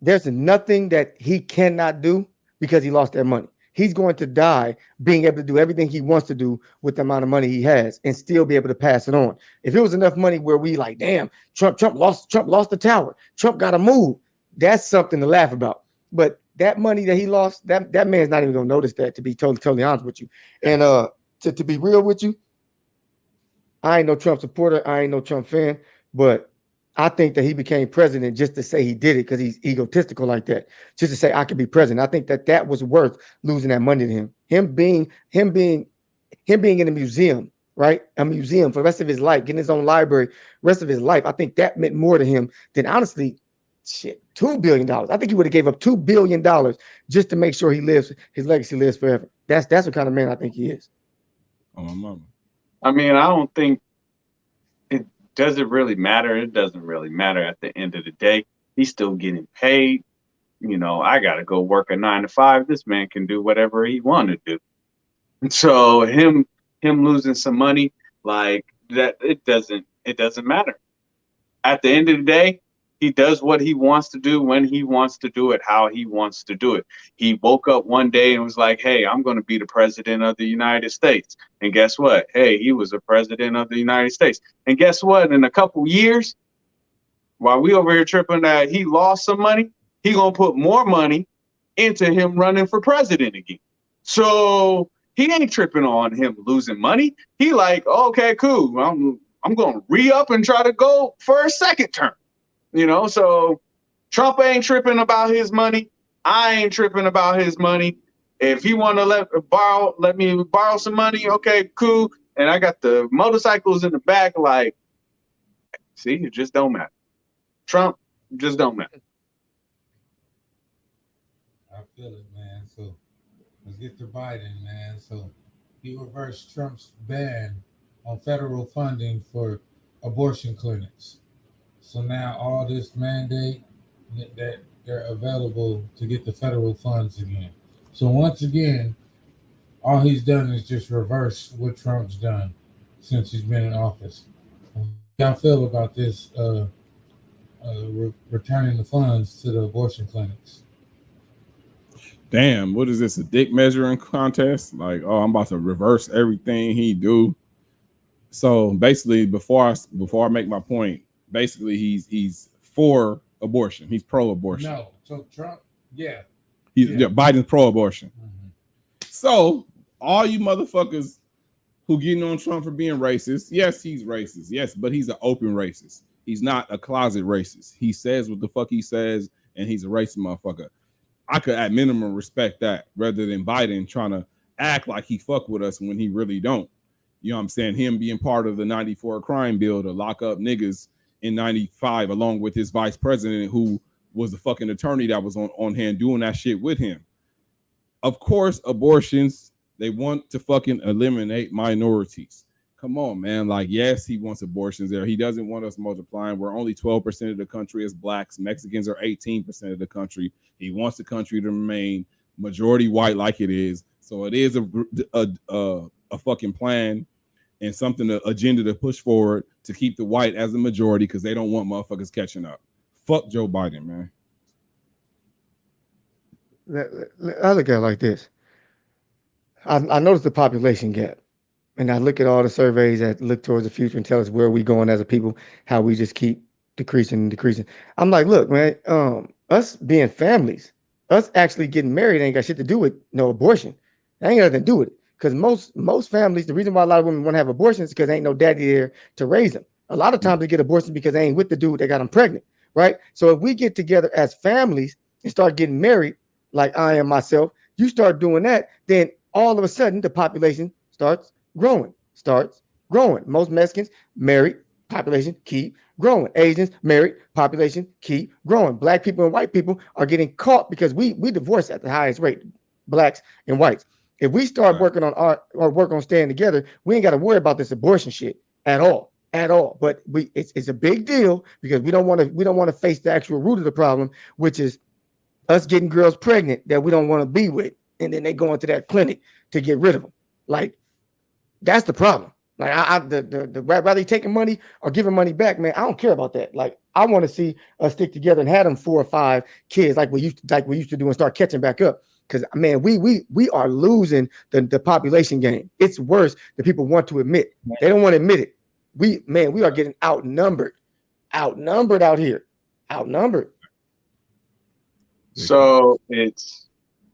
there's nothing that he cannot do because he lost that money. He's going to die being able to do everything he wants to do with the amount of money he has and still be able to pass it on. If it was enough money where we like, damn, Trump lost the tower. Trump got to move. That's something to laugh about. But that money that he lost, that man's not even gonna notice that, to be totally honest with you. And to be real with you, I ain't no Trump supporter, I ain't no Trump fan, but I think that he became president just to say he did it because he's egotistical like that. Just to say I could be president. I think that was worth losing that money to him. Him being in a museum, right? A museum for the rest of his life, getting his own library, rest of his life. I think that meant more to him than honestly, shit, $2 billion. I think he would have gave up $2 billion just to make sure his legacy lives forever. That's what kind of man I think he is. Oh, my mama. I mean, I don't think does it really matter? It doesn't really matter at the end of the day. He's still getting paid. You know, I got to go work a 9 to 5. This man can do whatever he want to do. And so him losing some money like that, it doesn't matter. At the end of the day, he does what he wants to do when he wants to do it, how he wants to do it. He woke up one day and was like, hey, I'm going to be the president of the United States. And guess what? Hey, he was the president of the United States. And guess what? In a couple years, while we over here tripping that he lost some money, he going to put more money into him running for president again. So he ain't tripping on him losing money. He like, okay, cool. I'm going to re-up and try to go for a second term. You know, so Trump ain't tripping about his money. I ain't tripping about his money. If he want to let me borrow some money, okay, cool. And I got the motorcycles in the back, like, see, it just don't matter. Trump just don't matter. I feel it, man. So let's get to Biden, man. So he reversed Trump's ban on federal funding for abortion clinics. So now all this mandate that they're available to get the federal funds again. So once again, all he's done is just reverse what Trump's done since he's been in office. How y'all feel about this returning the funds to the abortion clinics? Damn, what is this? A dick measuring contest? Like, oh, I'm about to reverse everything he do. So basically, before I make my point, basically he's for abortion. He's pro-abortion. No, so Trump, yeah. Biden's pro-abortion. Mm-hmm. So all you motherfuckers who getting on Trump for being racist, yes, he's racist. Yes, but he's an open racist. He's not a closet racist. He says what the fuck he says, and he's a racist motherfucker. I could at minimum respect that rather than Biden trying to act like he fuck with us when he really don't. You know what I'm saying? Him being part of the 94 crime bill to lock up niggas in 95, along with his vice president, who was the fucking attorney that was on hand doing that shit with him. Of course, abortions, they want to fucking eliminate minorities. Come on, man. Like, yes, he wants abortions there. He doesn't want us multiplying. We're only 12% of the country as blacks. Mexicans are 18% of the country. He wants the country to remain majority white like it is. So it is a fucking plan and something, an agenda to push forward to keep the white as a majority because they don't want motherfuckers catching up. Fuck Joe Biden, man. I look at it like this. I notice the population gap. And I look at all the surveys that look towards the future and tell us where we going as a people, how we just keep decreasing and decreasing. I'm like, look, man, us being families, us actually getting married ain't got shit to do with no abortion. That ain't got nothing to do with it. Because most families, the reason why a lot of women want to have abortions is because ain't no daddy there to raise them. A lot of times they get abortions because they ain't with the dude that got them pregnant, right? So if we get together as families and start getting married, like I am myself, you start doing that, then all of a sudden the population starts growing, starts growing. Most Mexicans married, population keep growing. Asians married, population keep growing. Black people and white people are getting caught because we divorce at the highest rate, blacks and whites. If we start working on our or work on staying together, we ain't got to worry about this abortion shit at all. At all. But it's a big deal because we don't want to face the actual root of the problem, which is us getting girls pregnant that we don't want to be with, and then they go into that clinic to get rid of them. Like, that's the problem. Like, the rather taking money or giving money back, man, I don't care about that. Like, I want to see us stick together and have them 4 or 5 kids like we used to do and start catching back up. Because, man, we are losing the population game. It's worse than people want to admit. They don't want to admit it. We are getting outnumbered out here, outnumbered. So it's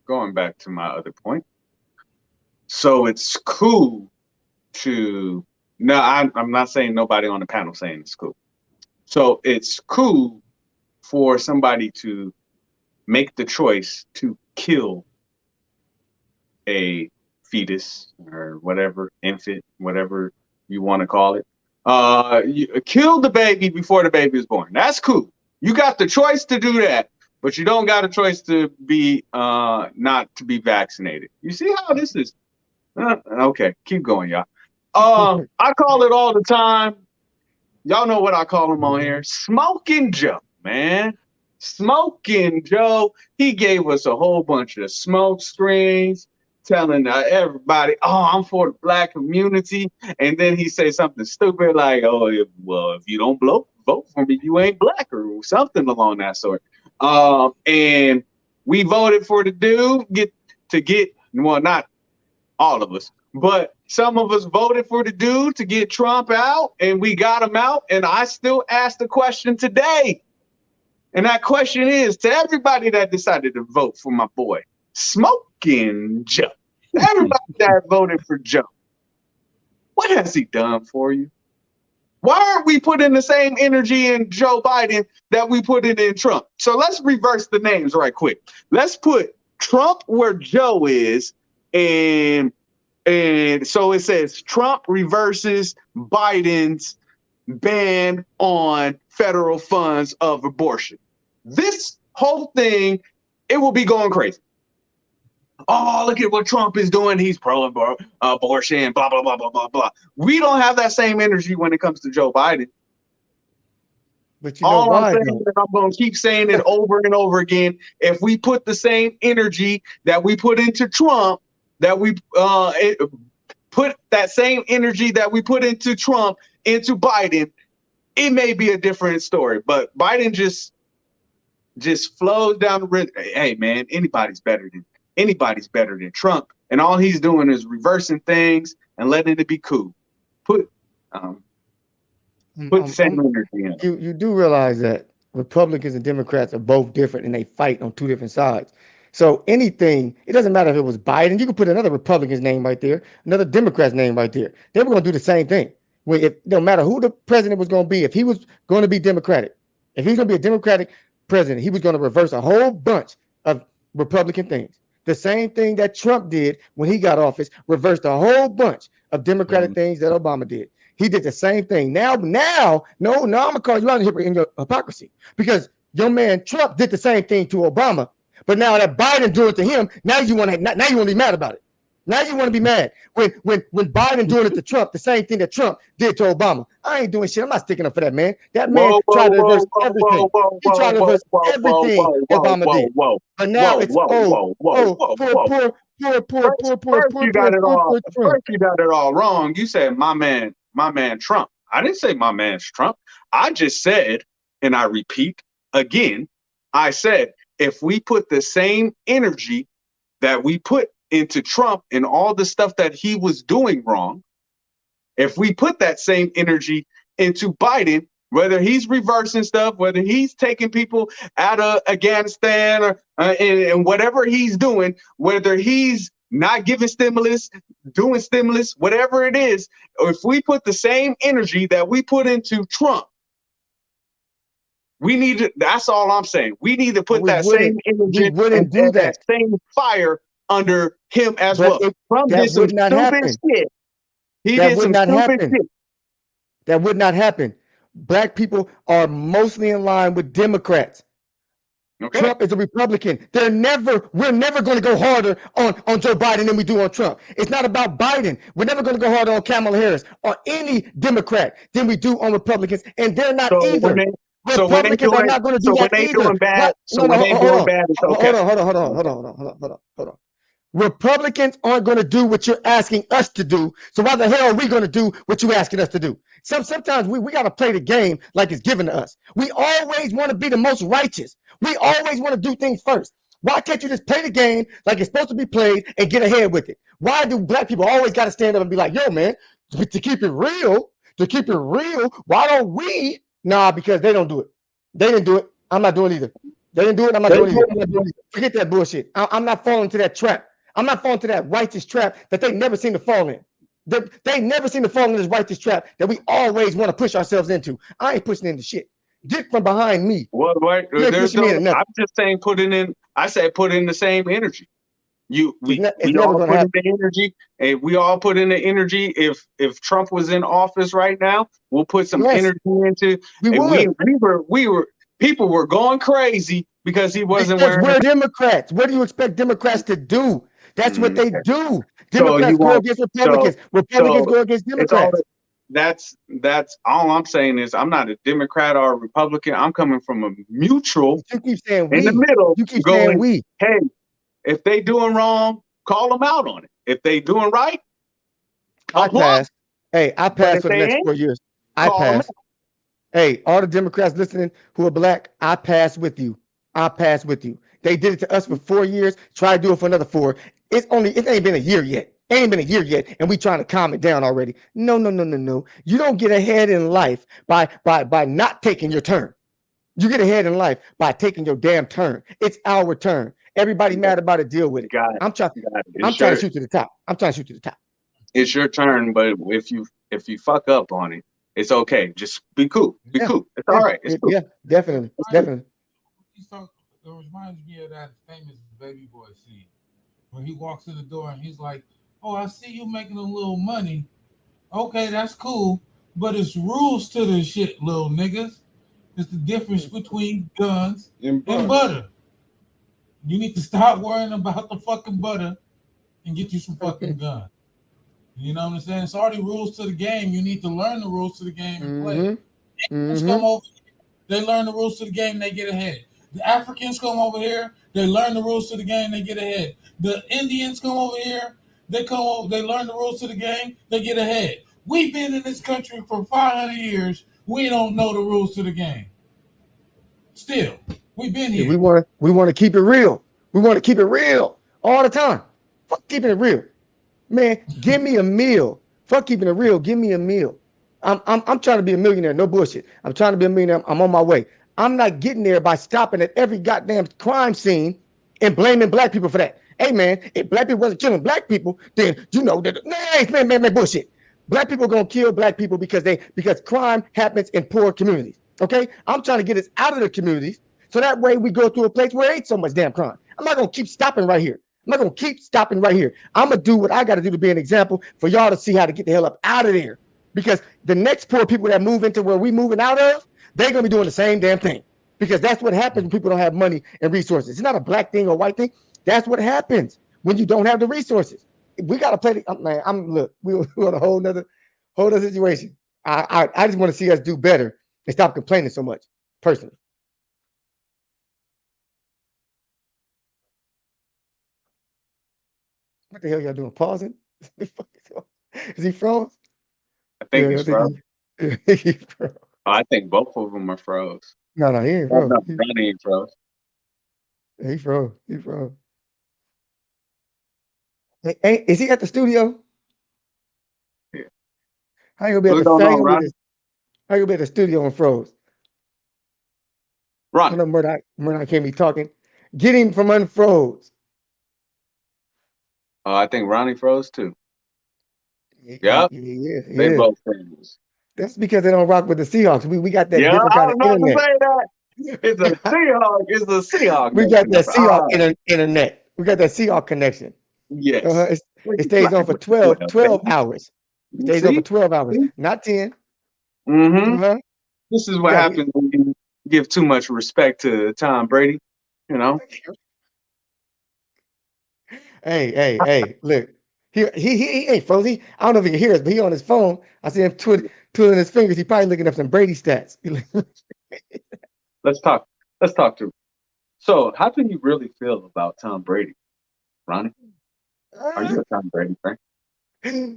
going back to my other point. So it's cool to no, I'm not saying nobody on the panel saying it's cool. So it's cool for somebody to make the choice to kill a fetus or whatever, infant, whatever you want to call it. You kill the baby before the baby is born. That's cool. You got the choice to do that, but you don't got a choice to be not to be vaccinated. You see how this is? Okay, keep going, y'all. I call it all the time. Y'all know what I call him on here. Smoking Joe, man. Smoking Joe. He gave us a whole bunch of smoke screens telling everybody, oh, I'm for the black community. And then he say something stupid like, oh, if you don't vote for me, you ain't black, or something along that sort. And we voted for the dude well, not all of us, but some of us voted for the dude to get Trump out, and we got him out. And I still ask the question today. And that question is to everybody that decided to vote for my boy, Smoking Joe. Everybody that voted for Joe, what has he done for you? Why aren't we putting the same energy in Joe Biden that we put it in Trump? So let's reverse the names right quick. Let's put Trump where Joe is, and so it says Trump reverses Biden's ban on federal funds of abortion. This whole thing, it will be going crazy. Oh, look at what Trump is doing. He's pro-abortion, blah, blah, blah, blah, blah, blah. We don't have that same energy when it comes to Joe Biden. But you know why? I'm saying is I'm going to keep saying it over and over again. If we put the same energy that we put into Trump, that we put that same energy that we put into Trump into Biden, it may be a different story. But Biden just flows down the river. Hey, man, anybody's better than Trump, and all he's doing is reversing things and letting it be cool. Put the same energy in. You do realize that Republicans and Democrats are both different, and they fight on 2 different sides. So anything, it doesn't matter if it was Biden. You can put another Republican's name right there, another Democrat's name right there. They were going to do the same thing. It no matter who the president was going to be, if he was going to be Democratic, if he was going to be a Democratic president, he was going to reverse a whole bunch of Republican things. The same thing that Trump did when he got office, reversed a whole bunch of Democratic things that Obama did. He did the same thing. Now, no, I'm gonna call you out in your hypocrisy, because your man Trump did the same thing to Obama, but now that Biden doing it to him, now you want to be mad about it. Now you want to be mad when Biden doing it to Trump, the same thing that Trump did to Obama. I ain't doing shit. I'm not sticking up for that man. That man tried to reverse everything. He tried to reverse everything Obama did. But now it's First you got it all wrong. You said my man Trump. I didn't say my man's Trump. I just said, and I repeat again, I said if we put the same energy that we put into Trump and all the stuff that he was doing wrong, if we put that same energy into Biden, whether he's reversing stuff, whether he's taking people out of Afghanistan or and whatever he's doing, whether he's not giving stimulus, doing stimulus, whatever it is, if we put the same energy that we put into Trump, that's all I'm saying. We need to put that same energy and that same fire under him as But well. Trump did that some would not stupid happen. shit. He That did would some not stupid happen. shit. That would not happen. Black people are mostly in line with Democrats. Okay. Trump is a Republican. We're never going to go harder on Joe Biden than we do on Trump. It's not about Biden. We're never going to go harder on Kamala Harris or any Democrat than we do on Republicans, and they're not So either. when they Republicans are doing not going to do so when that they either. doing bad, What? so No, when they hold doing on. bad, it's Hold okay. on. Republicans aren't going to do what you're asking us to do. So why the hell are we going to do what you're asking us to do? Sometimes we got to play the game like it's given to us. We always want to be the most righteous. We always want to do things first. Why can't you just play the game like it's supposed to be played and get ahead with it? Why do black people always got to stand up and be like, yo, man, to keep it real, why don't we? Nah, because they don't do it. They didn't do it. I'm not doing it either. They didn't do it. I'm not doing it either. Forget that bullshit. I'm not falling into that trap. I'm not falling to that righteous trap that they never seem to fall in. They never seem to fall in this righteous trap that we always want to push ourselves into. I ain't pushing into shit. Get from behind me. Well, You ain't pushing me into nothing. I'm just saying, put in. I said, put in the same energy. We never all gonna put in happen. the energy, and we all put in the energy. If Trump was in office right now, we'll put some Yes, energy into. we And would. we were people were going crazy because he wasn't Because wearing. we're Democrats. What do you expect Democrats to do? That's what they do. So you Democrats go want against Republicans. Republicans so go against it's all. Democrats. That's all I'm saying is I'm not a Democrat or a Republican. I'm coming from a mutual You keep saying in the we. middle, You keep saying going, we. hey, if they doing wrong, call them out on it. If they doing right, I applaud. pass. Hey, I But pass if for the they next ain't, 4 years. I call them pass. Hey, all the Democrats listening who are black, I pass with you. I pass with you. They did it to us for 4 years. Try to do it for another 4. It ain't been a year yet. Ain't been a year yet, and we trying to calm it down already. No. You don't get ahead in life by not taking your turn. You get ahead in life by taking your damn turn. It's our turn. Everybody mad about it. Deal with it. Got it. I'm trying It's to shoot to the top. It's your turn, but if you fuck up on it, it's okay. Just be cool. Be Yeah. cool. It's all right. It's cool. Yeah, definitely. It reminds me of that famous baby boy scene where he walks in the door and he's like, "Oh, I see you making a little money. Okay, that's cool, but it's rules to this shit, little niggas. It's the difference between guns And and butter. You need to stop worrying about the fucking butter and get you some fucking guns. You know what I'm saying? It's already rules to the game. You need to learn the rules to the game and play. Asians come over here, they learn the rules to the game, they get ahead. The Africans come over here, they learn the rules to the game, they get ahead. The Indians come over here, they learn the rules to the game, they get ahead. We've been in this country for 500 years. We don't know the rules to the game. Still, we've been here. We want to keep it real. We want to keep it real all the time. Fuck keeping it real. Man, give me a meal. Fuck keeping it real. Give me a meal. I'm trying to be a millionaire. No bullshit. I'm trying to be a millionaire. I'm on my way. I'm not getting there by stopping at every goddamn crime scene and blaming black people for that. Hey man, if black people wasn't killing black people, then you know that man, bullshit. Black people gonna kill black people because crime happens in poor communities. Okay, I'm trying to get us out of the communities so that way we go to a place where there ain't so much damn crime. I'm not gonna keep stopping right here. I'm not gonna keep stopping right here. I'm gonna do what I got to do to be an example for y'all to see how to get the hell up out of there. Because the next poor people that move into where we moving out of, they're gonna be doing the same damn thing. Because that's what happens when people don't have money and resources. It's not a black thing or white thing. That's what happens when you don't have the resources. We gotta play the man. Look, we're on a whole nother situation. I just want to see us do better and stop complaining so much, personally. What the hell y'all doing? Pausing? Is he froze? I think he's froze. He froze. I think both of them are froze. No, he ain't froze. No, Ronnie ain't froze. He froze. Hey, is he at the studio? Yeah. How you gonna be at the studio and froze? Ronnie. I know Murdoch can't be talking. Get him from unfroze. I think Ronnie froze too. Yeah. They both froze. That's because they don't rock with the Seahawks. We got that Yeah, different I kind was of about internet. to say that. It's a Seahawk. It's a Seahawk. We got that Seahawk internet. We got that Seahawk connection. Yes. It stays on for 12 hours. It stays on for 12 hours, not 10. Mm-hmm. This is what Yeah, happens when you give too much respect to Tom Brady. You know. Hey, look. He ain't frozen. I don't know if he can hear us, but he on his phone. I see him twiddling his fingers. He probably looking up some Brady stats. Let's talk. Let's talk to him. So, how do you really feel about Tom Brady, Ronnie? Are you a Tom Brady fan?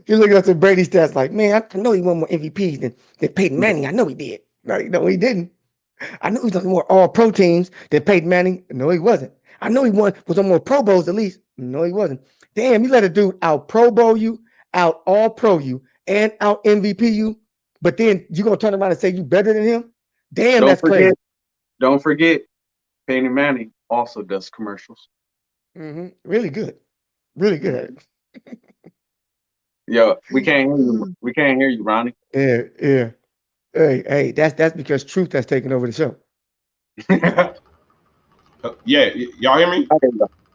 He's looking up some Brady stats like, man, I know he won more MVPs than Peyton Manning. I know he did. No, he didn't. I know he was on more all-pro teams than Peyton Manning. No, he wasn't. I know he was on more Pro Bowls at least. No, he wasn't. Damn, you let a dude out Pro Bowl you, out All-Pro you, and out MVP you, but then you gonna turn around and say you better than him? Damn, that's crazy. Don't forget, Peyton Manning also does commercials. Really good. Really good at it. Yo, we can't hear you. We can't hear you, Ronnie. Yeah. Hey, that's because truth has taken over the show. Yeah, y'all hear me?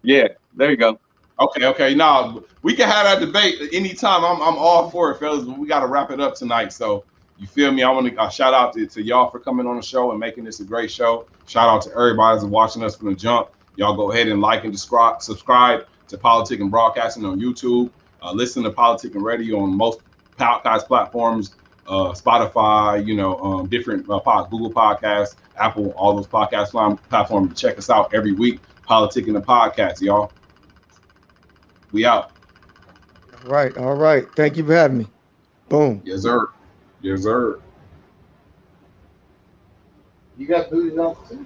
Yeah, there you go. Okay. Now we can have that debate anytime. I'm all for it, fellas. But we got to wrap it up tonight. So you feel me? I want to shout out to y'all for coming on the show and making this a great show. Shout out to everybody that's watching us from the jump. Y'all go ahead and like and subscribe to PolitiKan Broadcasting on YouTube. Listen to PolitiKan Radio on most podcast platforms, Spotify, different Google Podcasts, Apple, all those podcast platforms. Check us out every week. PolitiKan the podcast, y'all. We out. All right. Thank you for having me. Boom. Yes, sir. You got booted off too?